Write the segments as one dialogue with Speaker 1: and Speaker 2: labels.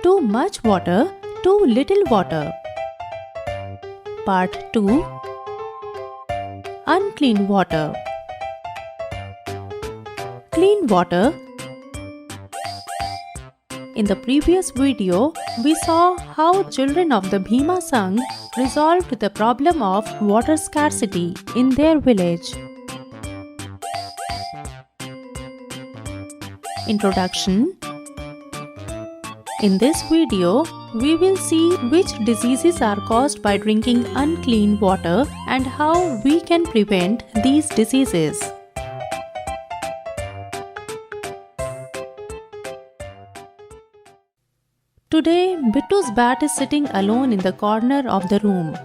Speaker 1: Too much water, too little water. Part 2. Unclean water. Clean water. In the previous video, we saw how children of the Bhima Sangh resolved the problem of water scarcity in their village. Introduction. In this video, we will see which diseases are caused by drinking unclean water and how we can prevent these diseases. Today, Bittu's bat is sitting alone in the corner of the room.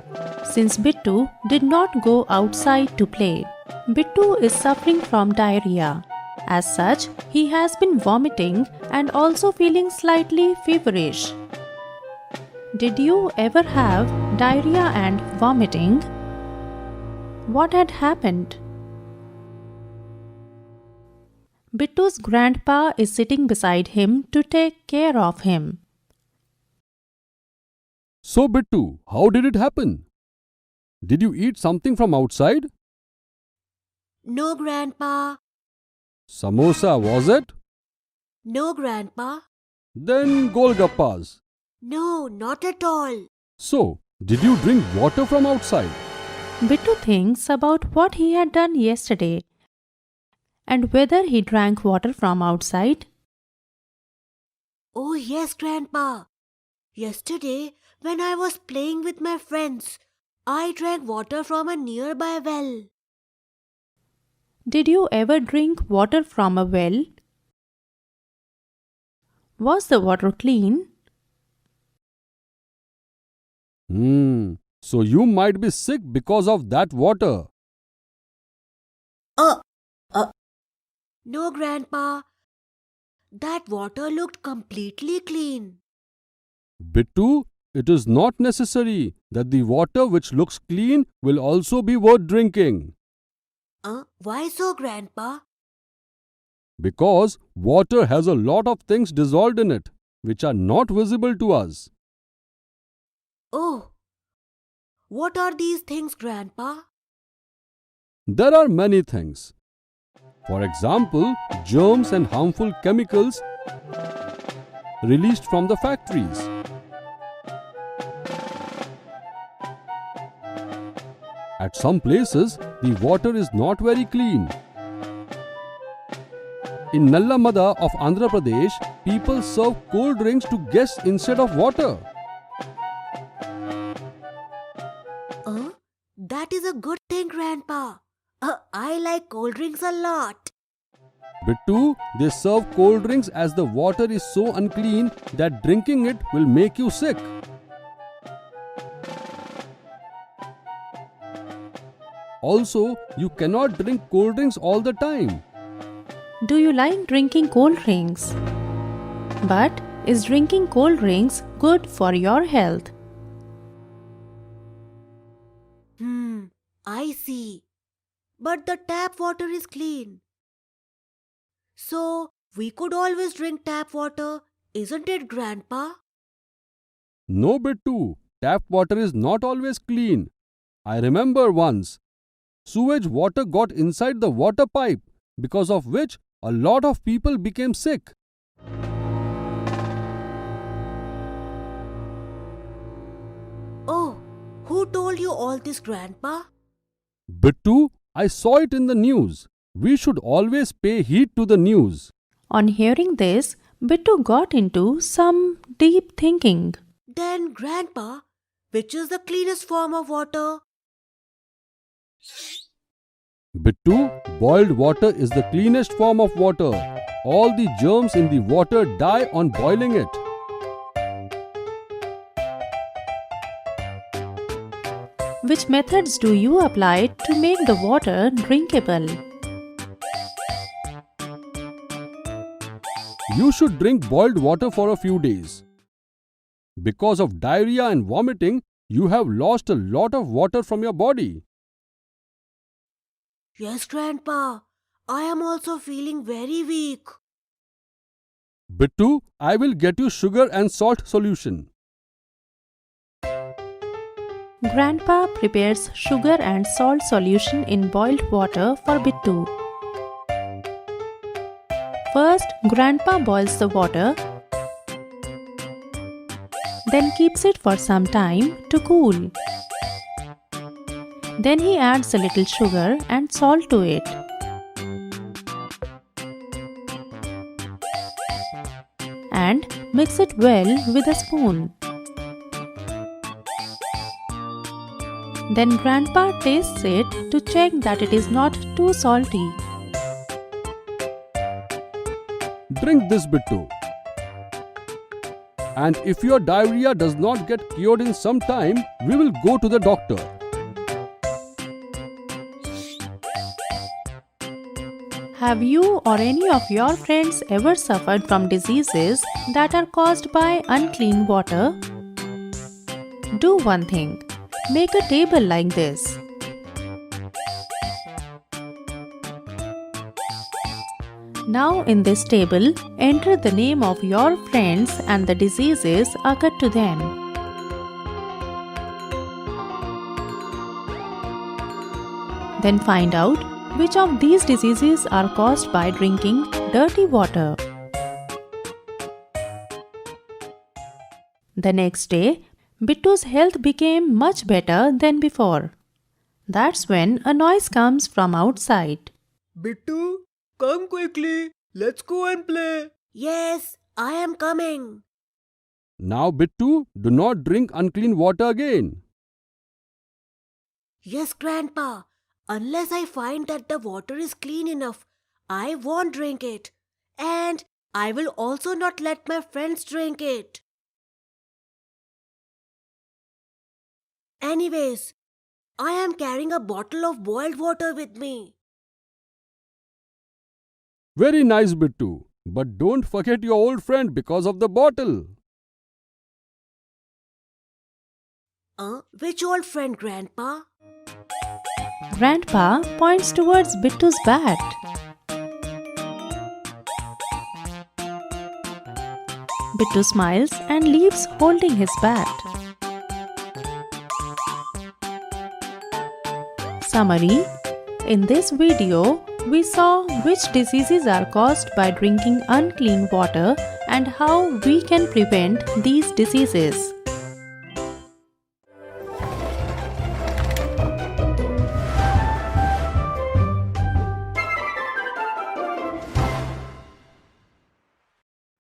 Speaker 1: Since Bittu did not go outside to play, Bittu is suffering from diarrhea. As such, he has been vomiting and also feeling slightly feverish. Did you ever have diarrhea and vomiting? What had happened? Bittu's grandpa is sitting beside him to take care of him.
Speaker 2: So Bittu, how did it happen? Did you eat something from outside?
Speaker 3: No, Grandpa.
Speaker 2: Samosa, was it?
Speaker 3: No, Grandpa.
Speaker 2: Then Golgappas.
Speaker 3: No, not at all.
Speaker 2: So, did you drink water from outside?
Speaker 1: Bittu thinks about what he had done yesterday and whether he drank water from outside.
Speaker 3: Oh, yes, Grandpa. Yesterday, when I was playing with my friends, I drank water from a nearby well.
Speaker 1: Did you ever drink water from a well? Was the water clean?
Speaker 2: So you might be sick because of that water.
Speaker 3: No, Grandpa. That water looked completely clean.
Speaker 2: Bittu, it is not necessary that the water which looks clean will also be worth drinking.
Speaker 3: Why so, Grandpa?
Speaker 2: Because water has a lot of things dissolved in it, which are not visible to us.
Speaker 3: Oh, what are these things, Grandpa?
Speaker 2: There are many things. For example, germs and harmful chemicals released from the factories. At some places, the water is not very clean. In Nallamada of Andhra Pradesh, people serve cold drinks to guests instead of water.
Speaker 3: That is a good thing, Grandpa. I like cold drinks a lot.
Speaker 2: Bittu, they serve cold drinks as the water is so unclean that drinking it will make you sick. Also, you cannot drink cold drinks all the time.
Speaker 1: Do you like drinking cold drinks? But is drinking cold drinks good for your health?
Speaker 3: I see. But the tap water is clean. So, we could always drink tap water, isn't it, Grandpa?
Speaker 2: No, Bittu, tap water is not always clean. I remember once, sewage water got inside the water pipe, because of which a lot of people became sick.
Speaker 3: Oh, who told you all this, Grandpa?
Speaker 2: Bittu, I saw it in the news. We should always pay heed to the news.
Speaker 1: On hearing this, Bittu got into some deep thinking.
Speaker 3: Then, Grandpa, which is the cleanest form of water?
Speaker 2: Bittu, boiled water is the cleanest form of water. All the germs in the water die on boiling it.
Speaker 1: Which methods do you apply to make the water drinkable?
Speaker 2: You should drink boiled water for a few days. Because of diarrhea and vomiting, you have lost a lot of water from your body.
Speaker 3: Yes, Grandpa. I am also feeling very weak.
Speaker 2: Bittu, I will get you sugar and salt solution.
Speaker 1: Grandpa prepares sugar and salt solution in boiled water for Bittu. First, Grandpa boils the water, then keeps it for some time to cool. Then he adds a little sugar and salt to it. And mix it well with a spoon. Then Grandpa tastes it to check that it is not too salty.
Speaker 2: Drink this, Bittu. And if your diarrhea does not get cured in some time, we will go to the doctor.
Speaker 1: Have you or any of your friends ever suffered from diseases that are caused by unclean water? Do one thing. Make a table like this. Now in this table, enter the name of your friends and the diseases occurred to them. Then find out which of these diseases are caused by drinking dirty water. The next day, Bittu's health became much better than before. That's when a noise comes from outside.
Speaker 4: Bittu, come quickly. Let's go and play.
Speaker 3: Yes, I am coming.
Speaker 2: Now, Bittu, do not drink unclean water again.
Speaker 3: Yes, Grandpa. Unless I find that the water is clean enough, I won't drink it. And I will also not let my friends drink it. Anyways, I am carrying a bottle of boiled water with me.
Speaker 2: Very nice, Bittu. But don't forget your old friend because of the bottle.
Speaker 3: Which old friend, Grandpa?
Speaker 1: Grandpa points towards Bittu's bat. Bittu smiles and leaves holding his bat. Summary: in this video, we saw which diseases are caused by drinking unclean water and how we can prevent these diseases.